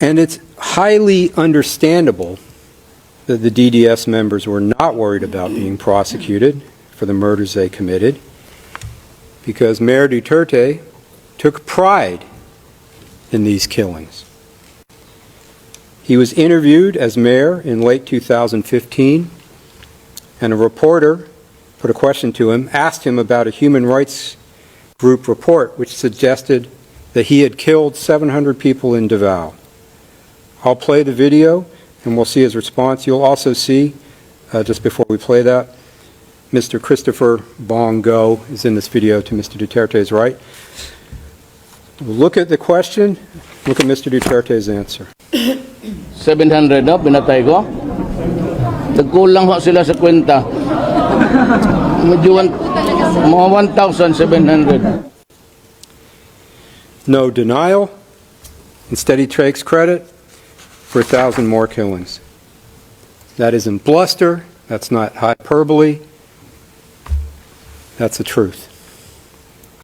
And it's highly understandable that the DDS members were not worried about being prosecuted for the murders they committed, because Mayor Duterte took pride in these killings. He was interviewed as mayor in late 2015, and a reporter put a question to him, asked him about a human rights group report which suggested that he had killed 700 people in Davao. I'll play the video and we'll see his response. You'll also see, just before we play that, Mr. Christopher Bongo is in this video to Mr. Duterte's right. Look at the question, look at Mr. Duterte's answer. 700 no, pinatay ko. Nagkulang ho sila sa kwenta. Medyo mga 1,700. No denial. Instead, he takes credit for 1,000 more killings. That isn't bluster. That's not hyperbole. That's the truth.